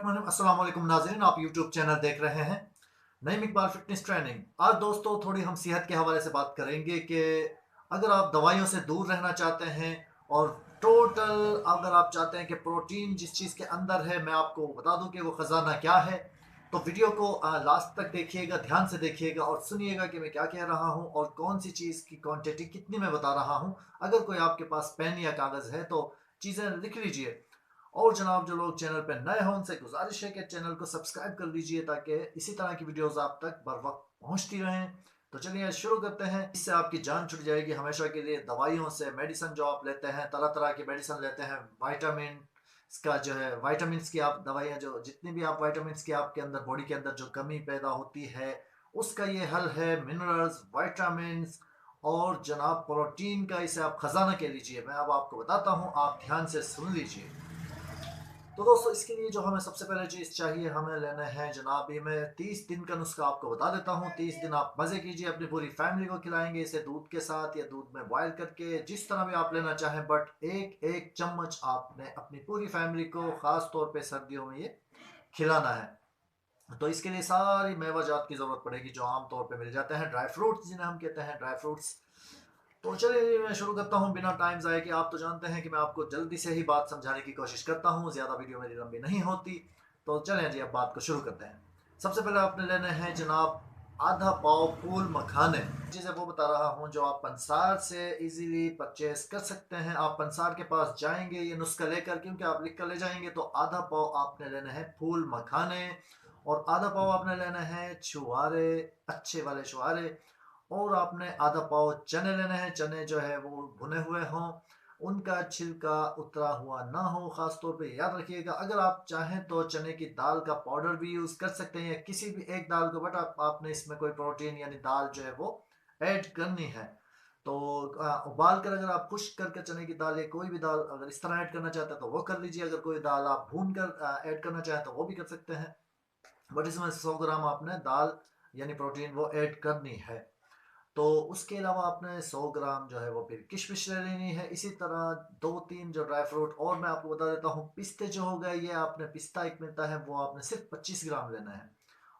बिस्मिल्लाहिर्रहमानिर्रहीम। अस्सलाम वालेकुम नाज़रीन, आप यूट्यूब चैनल देख रहे हैं नईम इकबाल फिटनेस ट्रेनिंग। आज दोस्तों थोड़ी हम सेहत के हवाले से बात करेंगे कि अगर आप दवाइयों से दूर रहना चाहते हैं और टोटल अगर आप चाहते हैं कि प्रोटीन जिस चीज़ के अंदर है, मैं आपको बता दूं कि वो ख़जाना क्या है। तो वीडियो को लास्ट तक देखिएगा, ध्यान से देखिएगा और सुनिएगा कि मैं क्या कह रहा हूं और कौन सी चीज़ की क्वांटिटी कितनी मैं बता रहा हूं। अगर कोई आपके पास पेन या कागज़ है तो चीज़ें लिख लीजिए। और जनाब, जो लोग चैनल पर नए हों उनसे गुजारिश है कि चैनल को सब्सक्राइब कर लीजिए ताकि इसी तरह की वीडियोस आप तक बर वक्त पहुंचती रहें। तो चलिए शुरू करते हैं। इससे आपकी जान छुट जाएगी हमेशा के लिए दवाइयों से। मेडिसिन जो आप लेते हैं, तरह तरह की मेडिसिन लेते हैं, वाइटामिन का जो है वाइटामिन की आप दवाइयाँ, जो जितनी भी आप वाइटामिन की आपके अंदर बॉडी के अंदर जो कमी पैदा होती है उसका ये हल है मिनरल्स, वाइटामिन और जनाब प्रोटीन का। इसे आप खजाना कह लीजिए। मैं अब आपको बताता हूँ, आप ध्यान से सुन लीजिए। तो दोस्तों, इसके लिए जो हमें सबसे पहले चीज़ चाहिए, हमें लेना है जनाब, ये मैं 30 दिन का नुस्खा आपको बता देता हूँ। 30 दिन आप मज़े कीजिए, अपनी पूरी फैमिली को खिलाएंगे इसे दूध के साथ या दूध में बॉयल करके, जिस तरह भी आप लेना चाहें। बट एक एक चम्मच आपने अपनी पूरी फैमिली को ख़ास तौर पे सर्दियों में ये खिलाना है। तो इसके लिए सारी मेवा जात की ज़रूरत पड़ेगी जो आम तौर पे मिल जाते हैं, ड्राई फ्रूट्स जिन्हें हम कहते हैं ड्राई फ्रूट्स। तो चलिए मैं शुरू करता हूँ बिना टाइम ज़ाय के। आप तो जानते हैं कि मैं आपको जल्दी से ही बात समझाने की कोशिश करता हूँ, ज़्यादा वीडियो मेरी लंबी नहीं होती। तो चलें जी, अब बात को शुरू करते हैं। सबसे पहले आपने लेने हैं जनाब आधा पाव फूल मखाने। चीज़ें वो बता रहा हूँ जो आप पंसार से इजीली परचेज कर सकते हैं। आप पंसार के पास जाएंगे ये नुस्खा लेकर, क्योंकि आप लिख कर ले जाएंगे। तो आधा पाव आपने लेना है फूल मखाने और आधा पाव आपने लेना है छुहारे, अच्छे वाले छुहारे। और आपने आधा पाव चने लेने हैं। चने जो है वो भुने हुए हों, उनका छिलका उतरा हुआ ना हो, ख़ास तौर पे याद रखिएगा। अगर आप चाहें तो चने की दाल का पाउडर भी यूज़ कर सकते हैं या किसी भी एक दाल को, बट आपने इसमें कोई प्रोटीन यानी दाल जो है वो ऐड करनी है। तो उबाल कर अगर आप खुश्क करके चने की दाल या कोई भी दाल अगर इस तरह ऐड करना चाहते हैं तो वो कर लीजिए। अगर कोई दाल आप भून कर ऐड करना चाहें तो वो भी कर सकते हैं। बट इसमें 100 ग्राम आपने दाल यानी प्रोटीन वो ऐड करनी है। तो उसके अलावा आपने 100 ग्राम जो है वो फिर किशमिश ले लेनी है। इसी तरह दो तीन जो ड्राई फ्रूट और मैं आपको बता देता हूँ। पिस्ते जो हो गए, ये आपने पिस्ता एक मिलता है वो आपने सिर्फ 25 ग्राम लेना है।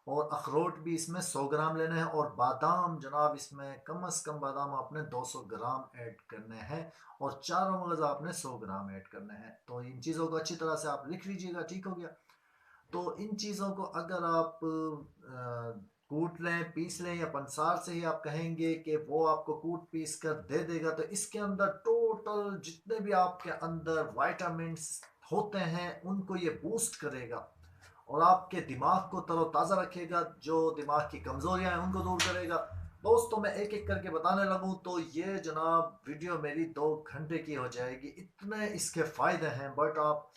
और अखरोट भी इसमें 100 ग्राम लेने हैं। और बादाम जनाब, इसमें कम से कम बादाम आपने 200 ग्राम ऐड करने हैं। और चारों मगज आपने 100 ग्राम ऐड करने हैं। तो इन चीज़ों को अच्छी तरह से आप लिख लीजिएगा, ठीक हो गया। तो इन चीज़ों को अगर आप कूट लें, पीस लें, या पंसार से ही आप कहेंगे कि वो आपको कूट पीस कर दे देगा, तो इसके अंदर टोटल जितने भी आपके अंदर वाइटामिन्स होते हैं उनको ये बूस्ट करेगा और आपके दिमाग को तरोताज़ा रखेगा। जो दिमाग की कमज़ोरियाँ हैं उनको दूर करेगा। दोस्तों, मैं एक एक करके बताने लगूँ तो ये जनाब वीडियो मेरी 2 घंटे की हो जाएगी, इतने इसके फ़ायदे हैं। बट आप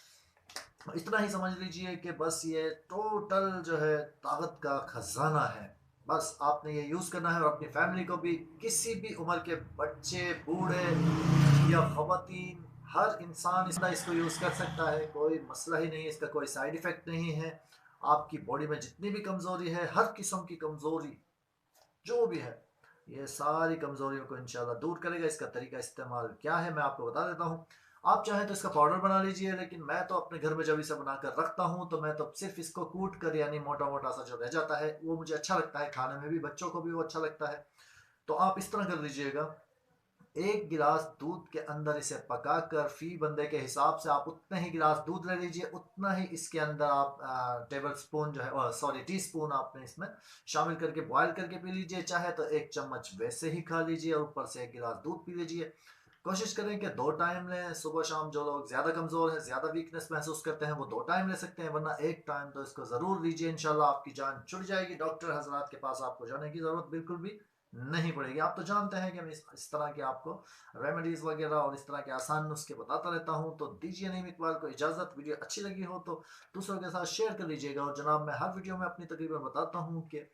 इतना ही समझ लीजिए कि बस ये टोटल जो है ताकत का खजाना है। बस आपने ये यूज़ करना है और अपनी फैमिली को भी, किसी भी उम्र के बच्चे, बूढ़े या खवातीन, हर इंसान इसको यूज़ कर सकता है। कोई मसला ही नहीं है, इसका कोई साइड इफ़ेक्ट नहीं है। आपकी बॉडी में जितनी भी कमज़ोरी है, हर किस्म की कमज़ोरी जो भी है, ये सारी कमज़ोरियों को इंशाल्लाह दूर करेगा। इसका तरीका इस्तेमाल क्या है मैं आपको बता देता हूँ। आप चाहें तो इसका पाउडर बना लीजिए, लेकिन मैं तो अपने घर में जब इसे बनाकर रखता हूँ तो मैं तो सिर्फ इसको कूट कर, यानी मोटा मोटा सा जो रह जाता है वो मुझे अच्छा लगता है, खाने में भी बच्चों को भी वो अच्छा लगता है। तो आप इस तरह कर लीजिएगा। एक गिलास दूध के अंदर इसे पकाकर फी बंदे के हिसाब से आप उतने ही गिलास दूध ले लीजिए, उतना ही इसके अंदर आप टेबल स्पून जो है, सॉरी टी स्पून आपने इसमें शामिल करके बॉयल करके पी लीजिए। चाहे तो एक चम्मच वैसे ही खा लीजिए और ऊपर से एक गिलास दूध पी लीजिए। कोशिश करें कि 2 टाइम लें, सुबह शाम। जो लोग ज़्यादा कमज़ोर हैं, ज़्यादा वीकनेस महसूस करते हैं, वो 2 टाइम ले सकते हैं, वरना एक टाइम तो इसको ज़रूर लीजिए। इंशाल्लाह आपकी जान छुट जाएगी। डॉक्टर हजरात के पास आपको जाने की ज़रूरत बिल्कुल भी नहीं पड़ेगी। आप तो जानते हैं कि मैं इस तरह के आपको रेमेडीज़ वगैरह और इस तरह के आसान नुस्खे बताता रहता हूँ। तो दीजिए नहीं इकबाल को इजाज़त। वीडियो अच्छी लगी हो तो दूसरों के साथ शेयर कर लीजिएगा। और जनाब, मैं हर वीडियो में अपनी तकरीबन बताता हूँ कि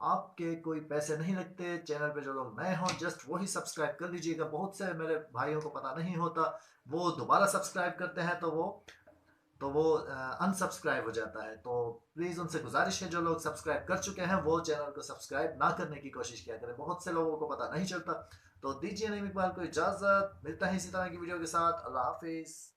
आपके कोई पैसे नहीं लगते। चैनल पे जो लोग नए हों जस्ट वही सब्सक्राइब कर लीजिएगा। बहुत से मेरे भाइयों को पता नहीं होता, वो दोबारा सब्सक्राइब करते हैं तो वो अनसब्सक्राइब हो जाता है। तो प्लीज़ उनसे गुजारिश है, जो लोग सब्सक्राइब कर चुके हैं वो चैनल को सब्सक्राइब ना करने की कोशिश किया करें। बहुत से लोगों को पता नहीं चलता। तो दीजिए नईम इकबाल को इजाज़त। मिलता है इसी तरह की वीडियो के साथ। अल्लाह हाफिज़।